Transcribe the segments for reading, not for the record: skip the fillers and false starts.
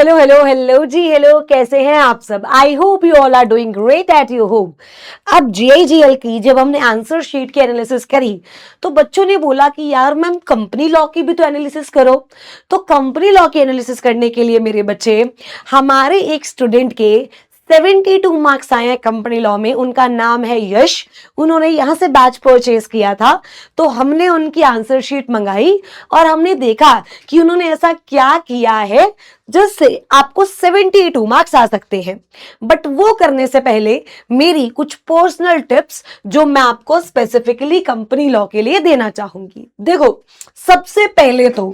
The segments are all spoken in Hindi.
हेलो हेलो हेलो जी, हेलो। कैसे हैं आप सब? I hope you all are doing great at your home. अब जीआईजीएल की जब हमने आंसर शीट की एनालिसिस करी तो बच्चों ने बोला कि यार मैम कंपनी लॉ की भी तो एनालिसिस करो। तो कंपनी लॉ की एनालिसिस करने के लिए मेरे बच्चे, हमारे एक स्टूडेंट के 72 मार्क्स आए हैं कंपनी लॉ में। उनका नाम है यश। उन्होंने यहां से बैच परचेज किया था, तो हमने उनकी आंसर शीट मंगाई और हमने देखा कि उन्होंने ऐसा क्या किया है जिससे आपको 72 मार्क्स आ सकते हैं। बट वो करने से पहले मेरी कुछ पर्सनल टिप्स जो मैं आपको स्पेसिफिकली कंपनी लॉ के लिए देना चाहूंगी। देखो, सबसे पहले तो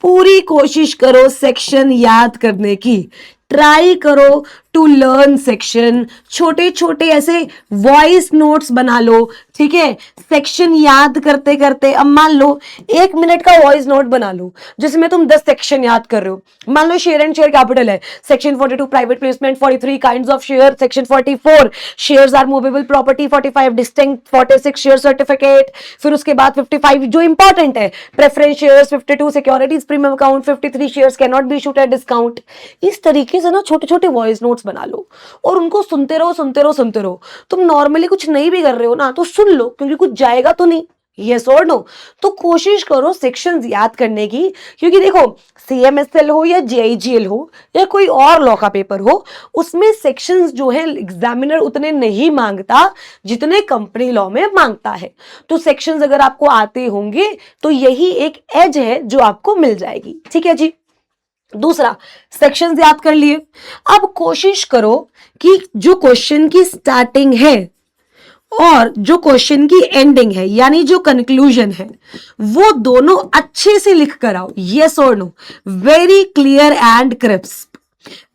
पूरी कोशिश करो सेक्शन याद करने की। ट्राई करो टू लर्न सेक्शन। छोटे छोटे ऐसे वॉइस नोट्स बना लो, ठीक है? सेक्शन याद करते करते, अब मान लो 1 मिनट का वॉइस नोट बना लो जिसमें तुम 10 सेक्शन याद कर रहे हो। मान लो शेयर एंड शेयर कैपिटल है, section 42 private placement, 43 kinds of share, section 44 shares are movable property, 45 distinct, 46 share certificate, फिर उसके बाद 55 जो इंपॉर्टेंट है preference shares, 52 securities premium account, 53 shares can not be issued at discount. इस तरीके से ना छोटे छोटे वॉइस नोट्स बना लो और उनको सुनते रहो सुनते रहो सुनते रहो। तुम नॉर्मली कुछ नहीं भी कर रहे हो ना तो सुन लो, क्योंकि कुछ जाएगा तो नहीं। यस और नो? तो कोशिश करो सेक्शंस याद करने की, क्योंकि देखो सीएमएसएल हो या जेआईजीएल हो या कोई और लॉ का पेपर हो, उसमें सेक्शंस जो है एग्जामिनर उतने नहीं मांगता जितने कंपनी लॉ में मांगता है। तो सेक्शंस अगर आपको आते होंगे तो यही एक एज है जो आपको मिल जाएगी। ठीक है जी। दूसरा, सेक्शंस याद कर लिए। अब कोशिश करो कि जो क्वेश्चन की स्टार्टिंग है और जो क्वेश्चन की एंडिंग है, यानी जो कंक्लूजन है, वो दोनों अच्छे से लिख कर आओ। यस और no? Very clear and crisp.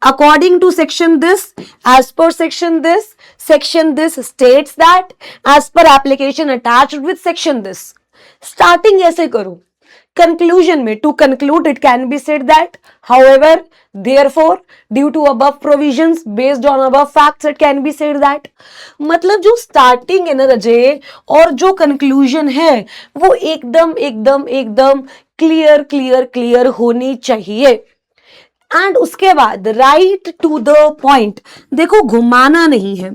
According to section this, as per section this states that, as per application attached with section this. Starting ऐसे करो। Conclusion में, to conclude it can be said that, however, therefore, due to above provisions, based on above facts, it can be said that। मतलब जो स्टार्टिंग है ना रजे, और जो कंक्लूजन है वो एकदम एकदम एकदम क्लियर क्लियर क्लियर होनी चाहिए। एंड उसके बाद राइट टू द पॉइंट। देखो, घुमाना नहीं है।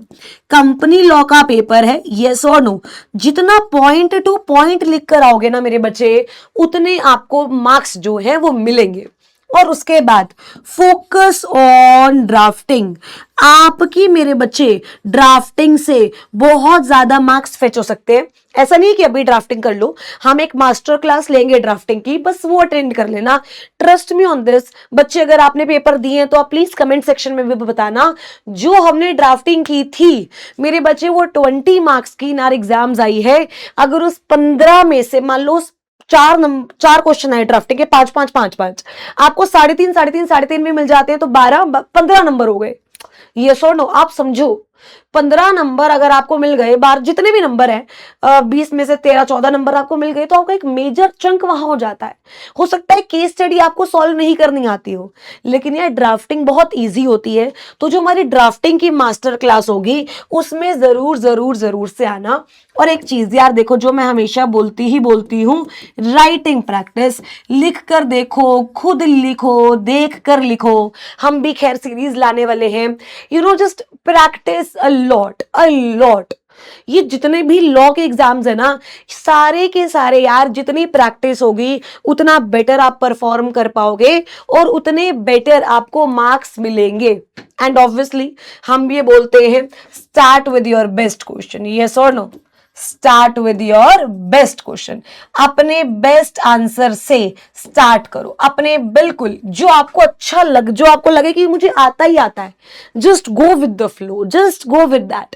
कंपनी लॉ का पेपर है, यस और नो? जितना पॉइंट टू पॉइंट लिख कर आओगे ना मेरे बच्चे, उतने आपको मार्क्स जो है वो मिलेंगे। और उसके बाद फोकस ऑन ड्राफ्टिंग। आपकी मेरे बच्चे ड्राफ्टिंग से बहुत ज्यादा मार्क्स फेच हो सकते हैं। ऐसा नहीं कि अभी ड्राफ्टिंग कर लो, हम एक मास्टर क्लास लेंगे ड्राफ्टिंग की, बस वो अटेंड कर लेना। Trust me on this. बच्चे, अगर आपने पेपर दिए हैं तो आप प्लीज कमेंट सेक्शन में भी बताना। जो हमने ड्राफ्टिंग की थी मेरे बच्चे, वो 20 मार्क्स की नार एग्जाम्स आई है। अगर उस 15 में से मान लो 4 क्वेश्चन आए ड्राफ्टिंग के, 5 आपको 3.5 में मिल जाते हैं तो 15 नंबर हो गए। यस और नो? आप समझो, 15 नंबर अगर आपको मिल गए, बार जितने भी नंबर हैं, 20 में से 13-14 नंबर आपको मिल गए, तो आपका एक मेजर चंक वहां हो जाता है। हो सकता है केस स्टडी आपको सॉल्व नहीं करनी आती हो, लेकिन यार ड्राफ्टिंग बहुत इजी होती है। तो जो हमारी ड्राफ्टिंग की मास्टर क्लास होगी उसमें जरूर जरूर जरूर से आना। और एक चीज यार देखो, जो मैं हमेशा बोलती हूँ, राइटिंग प्रैक्टिस। लिख कर देखो, खुद लिखो, देख कर लिखो। हम भी खैर सीरीज लाने वाले हैं। Just practice a lot. ये जितने भी लॉ के एग्जाम्स है ना, सारे के सारे यार, जितनी प्रैक्टिस होगी उतना बेटर आप परफॉर्म कर पाओगे और उतने बेटर आपको मार्क्स मिलेंगे। एंड ऑब्वियसली हम ये बोलते हैं, start with your best question. Yes और no? Start with your best question. अपने बेस्ट आंसर से स्टार्ट करो। अपने बिल्कुल जो आपको अच्छा जो आपको लगे कि मुझे आता ही आता है, just go with the flow, just go with that.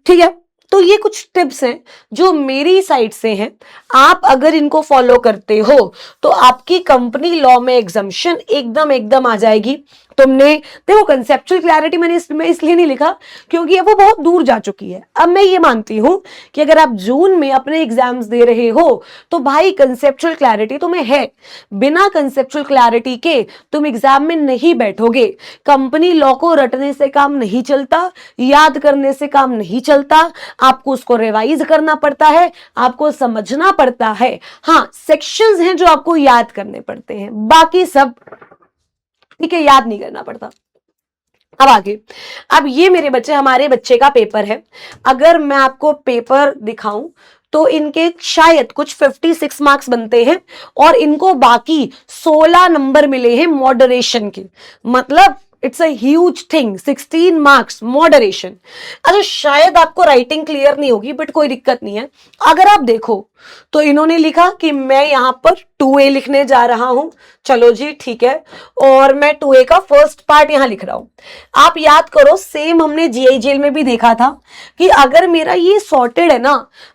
ठीक है? तो ये कुछ टिप्स हैं जो मेरी साइड से हैं। आप अगर इनको फॉलो करते हो तो आपकी कंपनी लॉ में एग्जम्पशन एकदम एकदम आ जाएगी। तुमने देखो, कंसेप्चुअल क्लैरिटी मैंने इसमें इसलिए नहीं लिखा क्योंकि वो बहुत दूर जा चुकी है। अब मैं ये मानती हूं कि अगर आप जून में अपने एग्जाम्स दे रहे हो तो भाई कंसेप्चुअल क्लैरिटी तुम्हें है। बिना कंसेप्चुअल क्लैरिटी के तुम एग्जाम में नहीं बैठोगे। कंपनी लॉ को रटने से काम नहीं चलता, याद करने से काम नहीं चलता। आपको उसको रिवाइज करना पड़ता है, आपको समझना पड़ता है। हाँ, सेक्शंस हैं जो आपको याद करने पड़ते हैं, बाकी सब ठीक है, याद नहीं करना पड़ता। अब आगे, अब ये मेरे बच्चे, हमारे बच्चे का पेपर है। अगर मैं आपको पेपर दिखाऊं तो इनके शायद कुछ 56 मार्क्स बनते हैं और इनको बाकी 16 नंबर मिले हैं मॉडरेशन के। मतलब it's a huge thing, 16 marks moderation. अच्छा, शायद आपको राइटिंग क्लियर नहीं होगी, बट कोई दिक्कत नहीं है। अगर आप देखो तो इन्होंने लिखा कि मैं यहां पर 2A लिखने जा रहा हूं। चलो जी, ठीक है, और मैं 2A का फर्स्ट पार्ट यहां लिख रहा हूं। आप याद करो, सेम हमने जीआईजीएल में भी देखा था कि अगर मेरा ये सॉर्टेड है ना,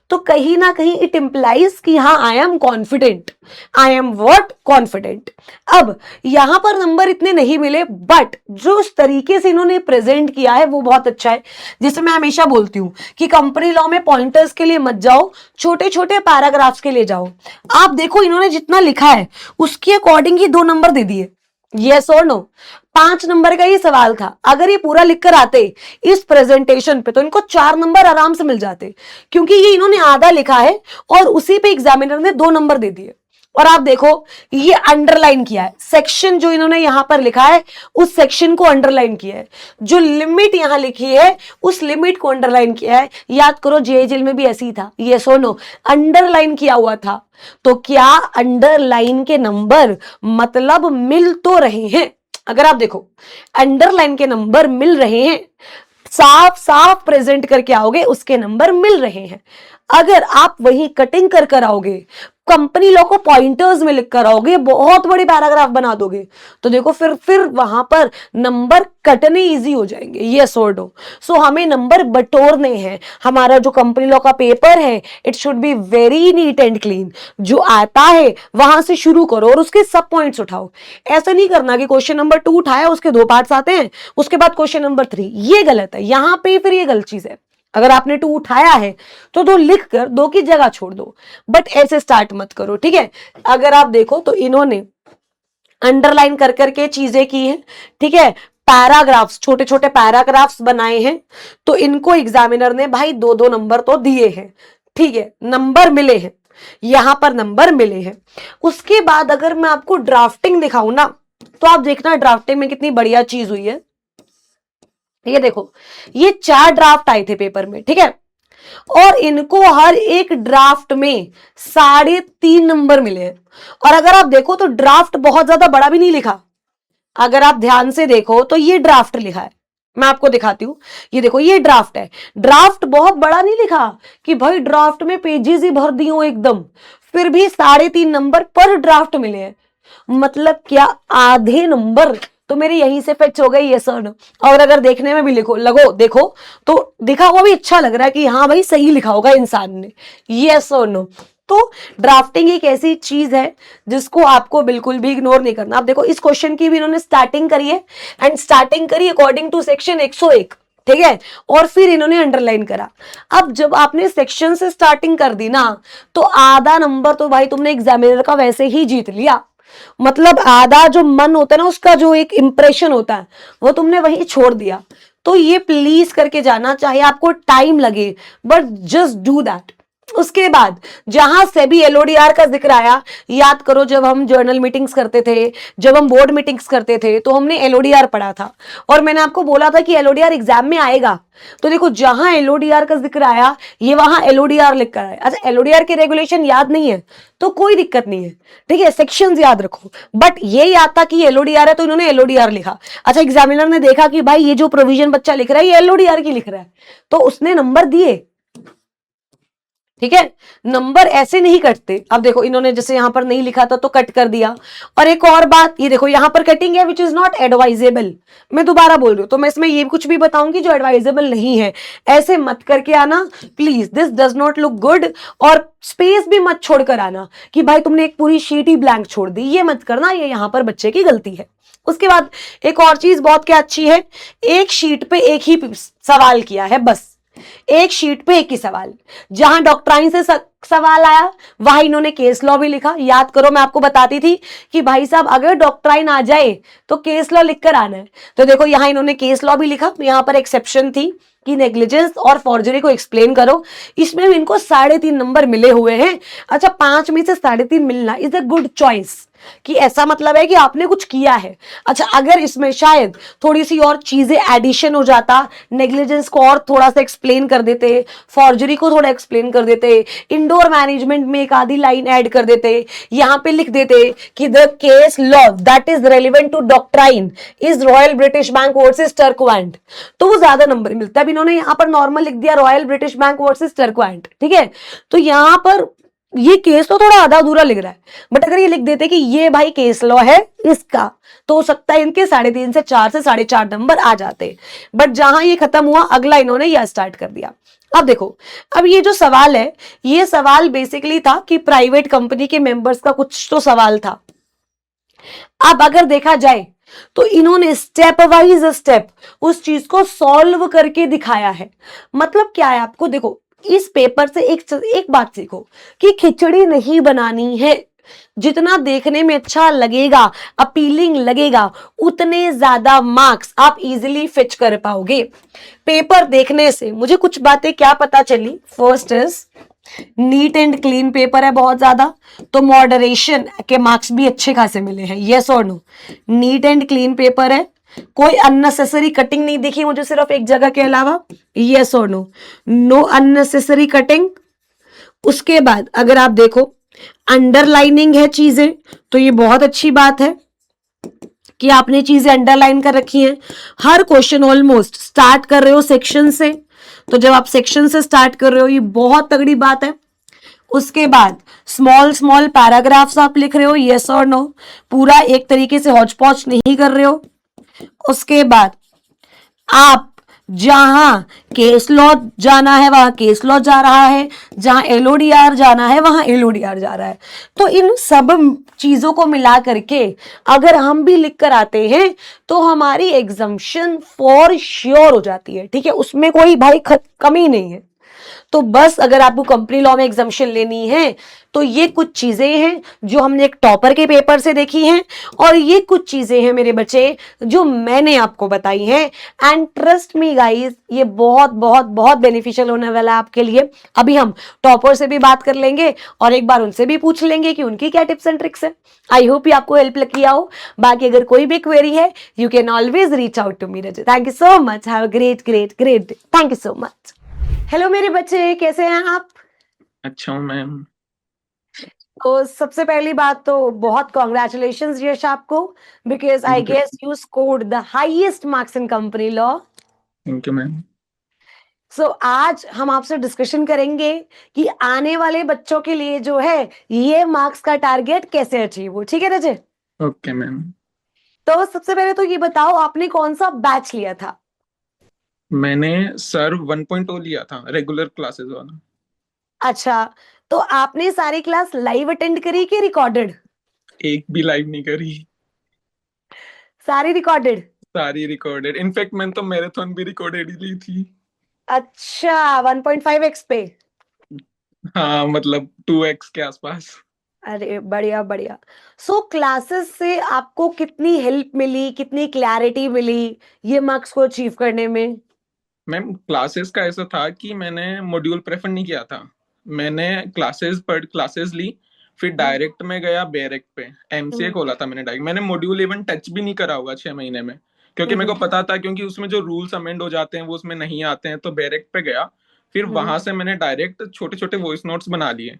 तो कहीं ना कहीं इट इंप्लाइज कि हाँ, I am confident. I am what? Confident. अब यहां पर नंबर इतने नहीं मिले, बट जो उस तरीके से इन्होंने प्रेजेंट किया है वो बहुत अच्छा है। जैसे मैं हमेशा बोलती हूं कि कंपनी लॉ में पॉइंटर्स के लिए मत जाओ, छोटे छोटे पैराग्राफ्स के लिए जाओ। आप देखो इन्होंने जितना लिखा है उसके अकॉर्डिंग ही 2 नंबर दे दिए। यस और नो? 5 नंबर का ये सवाल था, अगर ये पूरा लिख कर आते इस प्रेजेंटेशन पे तो इनको 4 नंबर आराम से मिल जाते, क्योंकि ये इन्होंने आधा लिखा है और उसी पे एग्जामिनर ने 2 नंबर दे दिए। और आप देखो ये अंडरलाइन किया है, सेक्शन जो इन्होंने यहां पर लिखा है उस सेक्शन को अंडरलाइन किया है, जो लिमिट यहां लिखी है उस लिमिट को अंडरलाइन किया है। याद करो जेएजीएल में भी ऐसे ही था, ये सोनो अंडरलाइन किया हुआ था। तो क्या अंडरलाइन के नंबर मतलब मिल तो रहे हैं? अगर आप देखो अंडरलाइन के नंबर मिल रहे हैं, साफ साफ प्रेजेंट करके आओगे उसके नंबर मिल रहे हैं। अगर आप वही कटिंग कर कर आओगे, कंपनी लॉ को पॉइंटर्स में लिख कर आओगे, बहुत बड़ी पैराग्राफ बना दोगे, तो देखो फिर वहां पर नंबर कटने इजी हो जाएंगे। यस और नो? सो हमें नंबर बटोरने हैं। हमारा जो कंपनी लॉ का पेपर है it should be very neat and clean. जो आता है वहां से शुरू करो और उसके सब पॉइंट्स उठाओ। ऐसा नहीं करना कि क्वेश्चन नंबर 2 उठाया उसके 2 पार्ट्स आते हैं, उसके बाद क्वेश्चन नंबर 3। ये गलत है, यहां पे फिर ये गलत चीज है। अगर आपने 2 उठाया है तो 2 लिख कर 2 की जगह छोड़ दो, बट ऐसे स्टार्ट मत करो। ठीक है, अगर आप देखो तो इन्होंने अंडरलाइन कर करके चीजें की हैं। ठीक है, पैराग्राफ्स, छोटे छोटे पैराग्राफ्स बनाए हैं, तो इनको एग्जामिनर ने भाई 2-2 नंबर तो दिए हैं। ठीक है, नंबर मिले हैं, यहां पर नंबर मिले हैं। उसके बाद अगर मैं आपको ड्राफ्टिंग दिखाऊं ना, तो आप देखना ड्राफ्टिंग में कितनी बढ़िया चीज हुई है। ये देखो, ये 4 ड्राफ्ट आए थे पेपर में। ठीक है, और इनको हर एक ड्राफ्ट में 3.5 नंबर मिले हैं। और अगर आप देखो तो ड्राफ्ट बहुत ज्यादा बड़ा भी नहीं लिखा। अगर आप ध्यान से देखो तो ये ड्राफ्ट लिखा है, मैं आपको दिखाती हूं। ये देखो, ये ड्राफ्ट है। ड्राफ्ट बहुत बड़ा नहीं लिखा कि भाई ड्राफ्ट में पेजेस ही भर दिए हो एकदम, फिर भी 3.5 नंबर पर ड्राफ्ट मिले हैं। मतलब क्या, आधे नंबर तो मेरे यहीं से फेच हो गए। ये सर, और अगर देखने में भी देखो तो दिखा हुआ भी अच्छा लग रहा है कि हाँ भाई सही लिखा होगा इंसान ने। यस और नो? तो ड्राफ्टिंग एक ऐसी चीज है जिसको आपको बिल्कुल भी इग्नोर नहीं करना। आप देखो इस क्वेश्चन की भी इन्होंने स्टार्टिंग करी है, एंड स्टार्टिंग करी अकॉर्डिंग टू सेक्शन 101। ठीक है, और फिर इन्होंने अंडरलाइन करा। अब जब आपने सेक्शन से स्टार्टिंग कर दी ना, तो आधा नंबर तो भाई तुमने एग्जामिनर का वैसे ही जीत लिया। मतलब आधा जो मन होता है ना, उसका जो एक इंप्रेशन होता है वो तुमने वही छोड़ दिया। तो ये प्लीज करके जाना, चाहे आपको टाइम लगे, बट जस्ट डू दैट। उसके बाद जहां से भी एलओडीआर का जिक्र आया, याद करो जब हम जर्नल मीटिंग्स करते थे, जब हम बोर्ड मीटिंग्स करते थे, तो हमने एलओडीआर पढ़ा था और मैंने आपको बोला था कि एलओडीआर एग्जाम में आएगा। तो देखो जहां एलओडीआर का जिक्र आया, ये वहां एलओडीआर लिख कर आया। अच्छा, एलओडीआर के रेगुलेशन याद नहीं है तो कोई दिक्कत नहीं है। ठीक है, सेक्शंस याद रखो, बट ये याद था कि एलओडीआर है तो इन्होंने एलओडीआर लिखा। अच्छा, एग्जामिनर ने देखा कि भाई ये जो प्रोविजन बच्चा लिख रहा है ये एलओडीआर की लिख रहा है, तो उसने नंबर दिए। ठीक है, नंबर ऐसे नहीं कटते। अब देखो इन्होंने जैसे यहां पर नहीं लिखा था तो कट कर दिया। और एक और बात, ये देखो यहां पर कटिंग है विच इज नॉट एडवाइजेबल। मैं दोबारा बोल रही हूं, तो मैं इसमें ये कुछ भी बताऊंगी जो एडवाइजेबल नहीं है। ऐसे मत करके आना please, this does not look good. और स्पेस भी मत छोड़कर आना कि भाई तुमने एक पूरी शीट ही ब्लैंक छोड़ दी, ये मत करना, ये यहां पर बच्चे की गलती है। उसके बाद एक और चीज बहुत क्या अच्छी है, एक शीट पे एक ही सवाल किया है, बस एक शीट पे एक ही सवाल। जहां डॉक्ट्राइन से सवाल आया वहां इन्होंने केस लॉ भी लिखा। याद करो मैं आपको बताती थी कि भाई साहब अगर डॉक्ट्राइन आ जाए तो केस लॉ लिखकर आना है। तो देखो यहां इन्होंने केस लॉ भी लिखा। यहां पर एक्सेप्शन थी कि नेग्लिजेंस और फॉर्जरी को एक्सप्लेन करो। इसमें भी इनको 3.5 नंबर मिले हुए हैं। अच्छा, 5 में से 3.5 मिलना इज अ गुड चॉइस। कि ऐसा मतलब है कि आपने कुछ किया है। अच्छा, अगर इसमें शायद थोड़ी सी और चीजें एडिशन हो जाता, नेग्लिजेंस को और थोड़ा सा एक्सप्लेन कर देते, फॉर्जरी को थोड़ा एक्सप्लेन कर देते, इंडोर मैनेजमेंट में एक आधी लाइन ऐड कर देते, यहां पे लिख देते कि the case law that is relevant to doctrine is royal British bank versus Turquand, तो वो ज्यादा नंबर मिलता है। अब इन्होंने यहां पर नॉर्मल लिख दिया रॉयल ब्रिटिश बैंक वर्सेस टर्कवैंड, ठीक है, तो यहां पर ये केस तो थोड़ा आधा अधूरा लिख रहा है, बट अगर ये लिख देते कि ये भाई केस लॉ है इसका, तो हो सकता है इनके 3.5 से 4 से 4.5 नंबर आ जाते। बट जहां ये खत्म हुआ, अगला इन्होंने यह स्टार्ट कर दिया। अब देखो, अब ये जो सवाल है, ये सवाल बेसिकली था कि प्राइवेट कंपनी के मेंबर्स का कुछ तो सवाल था। अब अगर देखा जाए तो इन्होंने स्टेप वाइज स्टेप उस चीज को सॉल्व करके दिखाया है। मतलब क्या है, आपको देखो इस पेपर से एक बात सीखो कि खिचड़ी नहीं बनानी है। जितना देखने में अच्छा लगेगा, अपीलिंग लगेगा, उतने ज्यादा मार्क्स आप इजीली फिच कर पाओगे। पेपर देखने से मुझे कुछ बातें क्या पता चली। First is NEET and clean paper है बहुत ज्यादा, तो मॉडरेशन के मार्क्स भी अच्छे खासे मिले हैं। यस और no, neat and clean paper है, कोई अननेसेसरी कटिंग नहीं दिखी मुझे सिर्फ एक जगह के अलावा। यस और नो, नो अननेसेसरी कटिंग। उसके बाद अगर आप देखो अंडरलाइनिंग है चीजें, तो ये बहुत अच्छी बात है कि आपने चीजें अंडरलाइन कर रखी हैं। हर क्वेश्चन ऑलमोस्ट स्टार्ट कर रहे हो सेक्शन से, तो जब आप सेक्शन से स्टार्ट कर रहे हो ये बहुत तगड़ी बात है। उसके बाद स्मॉल स्मॉल पैराग्राफ्स आप लिख रहे हो, यस और नो, पूरा एक तरीके से हौच पौच नहीं कर रहे हो। उसके बाद आप जहां केस लॉ जाना है वहां केस लॉ जा रहा है, जहां एलओडीआर जाना है वहां एलओडीआर जा रहा है। तो इन सब चीजों को मिला करके अगर हम भी लिख कर आते हैं तो हमारी एग्जम्पशन फॉर श्योर हो जाती है, ठीक है, उसमें कोई भाई कमी नहीं है। तो बस अगर आपको कंपनी लॉ में एग्जम्पशन लेनी है तो ये कुछ चीजें हैं जो हमने एक टॉपर के पेपर से देखी हैं, और ये कुछ चीजें हैं मेरे बच्चे जो मैंने आपको बताई हैं। एंड ट्रस्ट मी गाइस, ये बहुत बहुत बहुत बेनिफिशियल होने वाला है आपके लिए। अभी हम टॉपर से भी बात कर लेंगे और एक बार उनसे भी पूछ लेंगे कि उनकी क्या टिप्स एंड ट्रिक्स है। आई होप ये आपको हेल्प किया हो। बाकी अगर कोई भी क्वेरी है you can always reach out to me. Thank you so much, have a great great great day. Thank you so much. Hello मेरे बच्चे, कैसे हैं आप? अच्छा हूँ मैम। तो सबसे पहली बात तो बहुत कॉन्ग्रेचुलेशंस यश आपको, because I thank you. Guess you scored the highest marks in company law. Thank you ma'am. So आज हम आपसे डिस्कशन करेंगे कि आने वाले बच्चों के लिए जो है ये मार्क्स का टारगेट कैसे अचीव हो, ठीक है रजे? Okay ma'am. तो सबसे पहले तो ये बताओ आपने कौन सा बैच लिया था? मैंने सर 1.0 लिया था, रेगुलर क्लासेस वाला। अच्छा, तो आपने सारी क्लास लाइव अटेंड करी कि रिकॉर्डेड? एक भी लाइव नहीं करी। सारी रिकॉर्डेड? सारी रिकॉर्डेड, इनफैक्ट मैंने तो मैराथन भी रिकॉर्डेड ही ली थी। अच्छा, 1.5x पे? हाँ मतलब 2x के आसपास। अरे बढ़िया बढ़िया। सो क्लासेस से आपको कितनी हेल्प मिली, कितनी क्लैरिटी मिली ये मार्क्स को अचीव करने में? मैम क्लासेस का ऐसा था कि मैंने मॉड्यूल प्रेफर नहीं किया था। मैंने क्लासेस ली, फिर हम्म, डायरेक्ट में गया बेरेक्ट पे। एमसीए हम्म, खोला था मैंने डायरेक्ट। मैंने मॉड्यूल इवन टच भी नहीं करा होगा 6 महीने में, क्योंकि मेरे हम्म, को पता था, क्योंकि उसमें जो रूल्स अमेंड हो जाते हैं वो उसमें नहीं आते हैं। तो बेरेक्ट पे गया, फिर हम्म, वहां से मैंने डायरेक्ट छोटे छोटे वॉइस नोट्स बना लिए।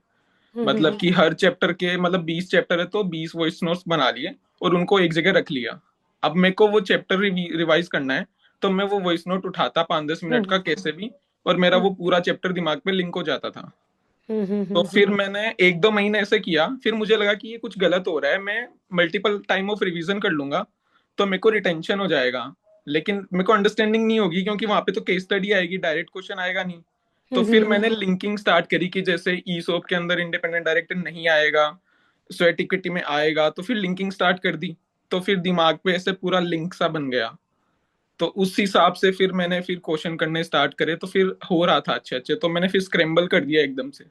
मतलब हम्म, कि हर चैप्टर के, मतलब 20 चैप्टर है तो 20 वॉइस नोट्स बना लिए और उनको एक जगह रख लिया। अब मेरे को वो चैप्टर रिवाइज करना है, तो मैं वो वॉइस नोट उठाता 5-10 मिनट का कैसे भी, और मेरा वो पूरा चैप्टर दिमाग में लिंक हो जाता था। तो फिर मैंने 1-2 महीने ऐसे किया, फिर मुझे लगा कि ये कुछ गलत हो रहा है। मैं मल्टीपल टाइम ऑफ रिवीजन कर लूंगा तो मेरे को रिटेंशन हो जाएगा, लेकिन मेरे को अंडरस्टैंडिंग नहीं होगी, क्योंकि वहां पे तो केस स्टडी आएगी, डायरेक्ट क्वेश्चन आएगा नहीं। तो फिर मैंने लिंकिंग स्टार्ट करी कि जैसे ईसोप के अंदर इंडिपेंडेंट डायरेक्टर नहीं आएगा, स्वेट इक्विटी में आएगा, तो फिर लिंकिंग स्टार्ट कर दी। तो फिर दिमाग पे ऐसे पूरा लिंक सा बन गया। तो उस हिसाब से फिर मैंने फिर क्वेश्चन करने स्टार्ट करे, तो फिर हो रहा था अच्छे अच्छे। तो मैंने फिर स्क्रैम्बल कर दिया एकदम से।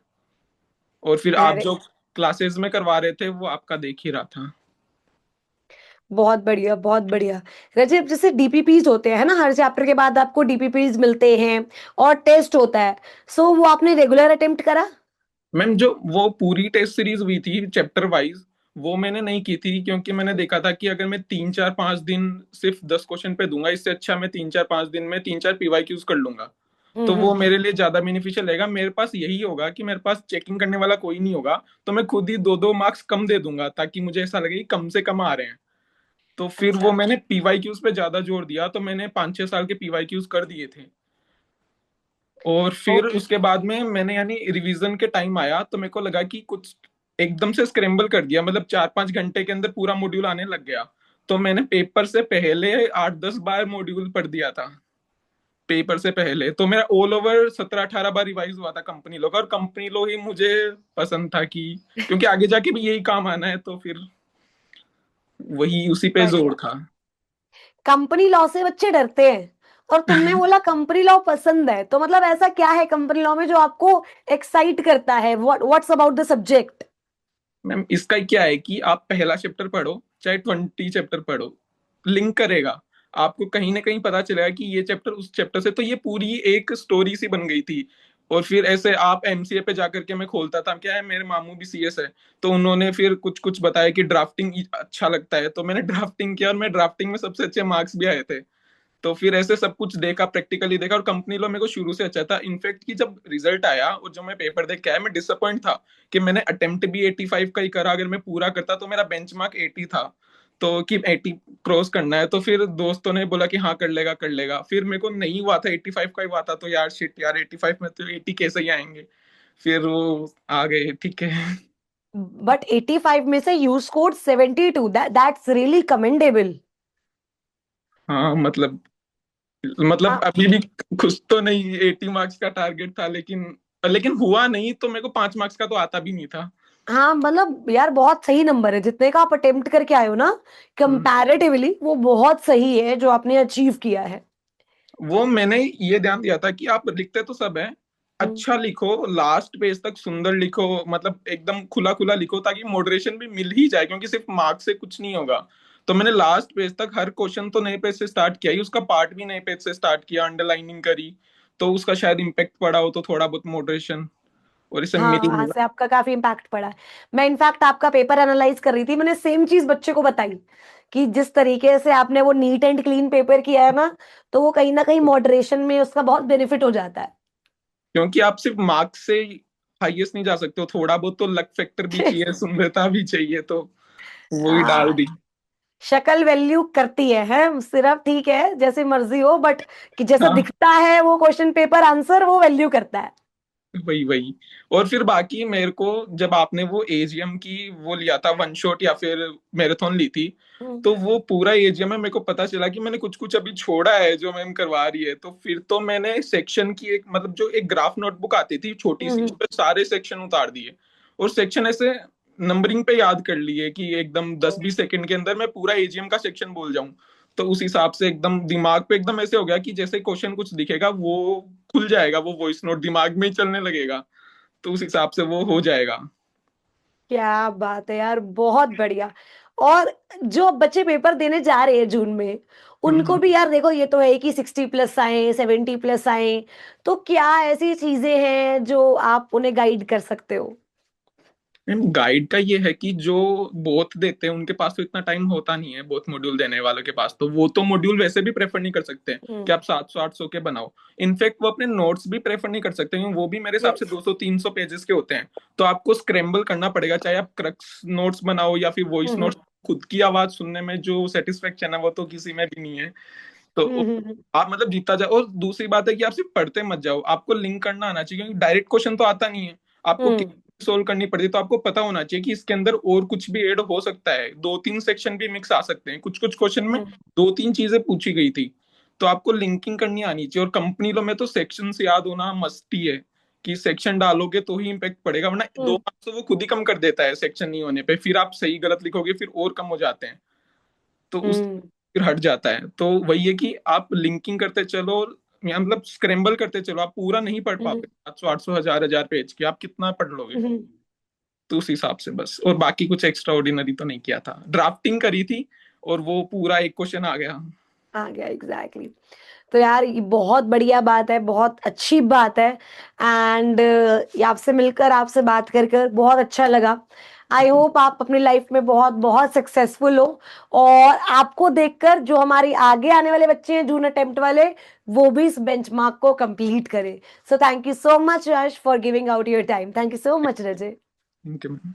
और फिर आप अरे जो क्लासेस में करवा रहे थे वो आपका देख ही रहा था। बहुत बढ़िया बहुत बढ़िया। रजब, जैसे डीपीपीज होते हैं ना, हर चैप्टर के बाद आपको डीपीपीज मिलते हैं और टेस्ट होता है, सो वो आपने रेगुलर अटेम्प्ट करा? मैम जो वो पूरी टेस्ट सीरीज हुई थी चैप्टर वाइज, वो मैंने नहीं की थी, क्योंकि मैंने देखा था कि अगर मैं 3 4 5 दिन सिर्फ 10 क्वेश्चन पे दूंगा, इससे अच्छा मैं 3 4 5 दिन में 3 4 PYQs कर लूंगा। तो वो हम्म। मेरे लिए ज्यादा बेनिफिशियल रहेगा। मेरे पास यही होगा कि मेरे पास चेकिंग करने वाला कोई नहीं होगा, तो मैं खुद ही 2 2 मार्क्स कम दे दूंगा, ताकि मुझे ऐसा लगे कि कम से कम आ रहे हैं। तो फिर वो अच्छा। मैंने पीवाईक्यूज पे ज्यादा जोर दिया, तो मैंने 5 6 साल के पीवाईक्यूज कर दिए थे। और फिर ओके। उसके बाद में मैंने यानी रिवीजन के टाइम आया, तो मेरे को लगा कि कुछ एकदम से स्क्रैम्बल कर दिया, मतलब 4 5 घंटे के अंदर पूरा मॉड्यूल आने लग गया। तो मैंने पेपर से पहले 8 10 बार मॉड्यूल पढ़ दिया था। पेपर से पहले तो मेरा ऑल ओवर 17 18 बार रिवाइज हुआ था कंपनी लॉ का, और कंपनी लॉ ही मुझे पसंद था, कि क्योंकि आगे जाके भी यही काम आना है, तो फिर वही उसी पे जोर बढ़िया। था। कंपनी लॉ से बच्चे डरते हैं, और तुमने बोला कंपनी लॉ पसंद है, तो मतलब ऐसा क्या है कंपनी लॉ में जो आपको एक्साइट करता है? What's about the subject? Ma'am इसका क्या है कि आप पहला चैप्टर पढ़ो चाहे 20 चैप्टर पढ़ो, लिंक करेगा। आपको कहीं ना कहीं पता चलेगा कि ये चैप्टर उस चैप्टर से, तो ये पूरी एक स्टोरी सी बन गई थी। और फिर ऐसे आप एमसीए पे जाकर के मैं खोलता था, क्या है मेरे मामू भी सीएस है, तो उन्होंने फिर कुछ कुछ बताया कि ड्राफ्टिंग अच्छा लगता है, तो मैंने ड्राफ्टिंग किया और मैं ड्राफ्टिंग में सबसे अच्छे मार्क्स भी आए थे। तो फिर ऐसे सब कुछ देखा, प्रैक्टिकली देखा, और कंपनी लॉ मेरे को शुरू से अच्छा था। इनफैक्ट कि जब रिजल्ट आया और जो मैं पेपर देख के आया, मैं डिसअपॉइंट था कि मैंने अटेम्प्ट भी 85 का ही करा। अगर मैं पूरा करता तो मेरा बेंचमार्क 80 था, तो कि 80 क्रॉस करना है। तो फिर दोस्तों ने बोला कि हाँ कर लेगा कर लेगा, फिर मेरे को नहीं हुआ था, 85 का ही हुआ था। तो यार शिट यार, 85 में तो 80 कैसे ही आएंगे। फिर वो आ गए, ठीक है। बट 85 में से you scored 72, that's really commendable. हाँ मतलब अभी भी खुश तो नहीं, 80 मार्क्स का टारगेट था, लेकिन लेकिन हुआ नहीं, तो मेरे को 5 मार्क्स का तो आता भी नहीं था। हाँ मतलब यार बहुत सही नंबर है, जितने का आप अटेम्प्ट करके आए हो ना, हम्म। कंपैरेटिवली वो बहुत सही है जो आपने अचीव किया है। वो मैंने ये ध्यान दिया था कि आप लिखते तो सब है, हम्म। अच्छा लिखो, लास्ट पेज तक सुंदर लिखो, मतलब एकदम खुला खुला लिखो, ताकि मॉडरेशन भी मिल ही जाए, क्योंकि सिर्फ मार्क्स से कुछ नहीं होगा। तो मैंने लास्ट पेज तक हर क्वेश्चन तो नए पेज से स्टार्ट किया ही, उसका पार्ट भी नए पेज से स्टार्ट किया, अंडरलाइनिंग करी। तो उसका शायद इम्पेक्ट पड़ा हो, तो थोड़ा बहुत मॉडरेशन, और इसे हाँ, मिल वहां मिला। से आपका काफी इम्पैक्ट पड़ा है। मैं इनफैक्ट आपका पेपर एनालाइज कर रही थी, मैंने सेम चीज बच्चे को बताई कि जिस तरीके से आपने वो नीट एंड क्लीन पेपर किया है ना, तो वो कहीं ना कहीं मॉडरेशन में उसका बहुत बेनिफिट हो जाता है। क्योंकि आप सिर्फ मार्क्स से हाईएस्ट नहीं जा सकते हो, थोड़ा बहुत तो लक फैक्टर भी चाहिए, सुंदरता भी चाहिए, तो वो ही डाल हाँ, दी। शक्ल वैल्यू करती है सिर्फ, ठीक है जैसे मर्जी हो, बट कि जैसा हाँ, दिखता है वो क्वेश्चन पेपर आंसर, वो वैल्यू करता है। वही वही। और फिर बाकी मेरे को, जब आपने वो एजीएम की वो लिया था वन शॉट या फिर मैराथन ली थी, हम्म। तो वो पूरा एजीएम में मेरे को पता चला कि मैंने कुछ कुछ अभी छोड़ा है जो मैम करवा रही है। तो फिर तो मैंने सेक्शन की एक, मतलब जो एक ग्राफ नोटबुक आती थी छोटी सी, उस हम्म। पर सारे सेक्शन उतार दिए, और सेक्शन ऐसे नंबरिंग पे याद कर लिए कि एकदम 10 20 सेकंड के अंदर मैं पूरा एजीएम का सेक्शन बोल जाऊं। तो उस हिसाब से एकदम दिमाग पे एकदम ऐसे हो गया कि जैसे क्वेश्चन कुछ दिखेगा वो खुल जाएगा, वो वॉइस नोट दिमाग में ही चलने लगेगा, तो उस हिसाब से वो हो जाएगा। क्या बात है यार, बहुत बढ़िया। और जो बच्चे पेपर देने जा रहे हैं जून में, उनको हम्म। भी यार देखो, ये तो है कि 60+ आए, 70+ आए, तो क्या ऐसी चीजें हैं जो आप उन्हें गाइड कर सकते हो? मैम गाइड का ये है कि जो बोथ देते हैं उनके पास तो इतना टाइम होता नहीं है, बोथ मॉड्यूल देने वालों के पास, तो वो तो मॉड्यूल वैसे भी प्रेफर नहीं कर सकते हैं कि हम्म। आप 700 800 के बनाओ। इनफैक्ट वो अपने नोट्स भी प्रेफर नहीं कर सकते, क्योंकि वो भी मेरे हिसाब से यस। 200 300 पेजेस के होते हैं। तो आपको स्क्रैम्बल करना पड़ेगा, चाहे आप क्रक्स नोट्स बनाओ या फिर वॉइस हम्म। नोट्स। खुद की आवाज सुनने में जो सेटिस्फेक्शन है वो तो किसी में भी नहीं है। तो हम्म। आप मतलब जीता जाओ। और दूसरी बात है कि आप सिर्फ पढ़ते मत जाओ, आपको लिंक करना आना चाहिए, क्योंकि डायरेक्ट क्वेश्चन तो आता नहीं है। आपको हम्म। सोल्व करनी पड़ती है, तो आपको पता होना चाहिए कि इसके अंदर और कुछ भी ऐड हो सकता है, 2 3 सेक्शन भी मिक्स आ सकते हैं, कुछ कुछ क्वेश्चन में हम्म। 2 3 चीजें पूछी गई थी। तो आपको लिंकिंग करनी आनी चाहिए। और कंपनी लो में तो सेक्शन से याद होना मस्ट ही है, कि सेक्शन डालोगे तो ही इम्पेक्ट पड़ेगा, वरना दो हम्म। मार्क्स तो वो खुद ही कम कर देता है सेक्शन नहीं होने पे। फिर आप सही गलत लिखोगे फिर और कम हो जाते हैं, तो उस हम्म। फिर हट जाता है। तो वही है कि आप लिंकिंग करते चलो, और या मतलब स्क्रैम्बल करते चलो। आप पूरा नहीं पढ़ हम्म। पाओगे 700 800 1000 1000 पेज की, आप कितना पढ़ लोगे। हम्म। तो उस हिसाब से बस, और बाकी कुछ एक्स्ट्रा ऑर्डिनरी तो नहीं किया था, ड्राफ्टिंग करी थी, और वो पूरा एक क्वेश्चन आ गया। आ गया, एग्जैक्टली exactly. तो यार ये बहुत बढ़िया बात है, बहुत अच्छी बात है। एंड आपसे मिलकर, आपसे बात कर कर बहुत अच्छा लगा। आई होप आप अपनी लाइफ में बहुत बहुत सक्सेसफुल हो, और आपको देखकर जो हमारी आगे आने वाले बच्चे हैं जून अटेम्प्ट वाले, वो भी इस बेंचमार्क को कंप्लीट करें. So thank you so much Yash for giving out your time. Thank you so much Rajay. Thank you ma'am.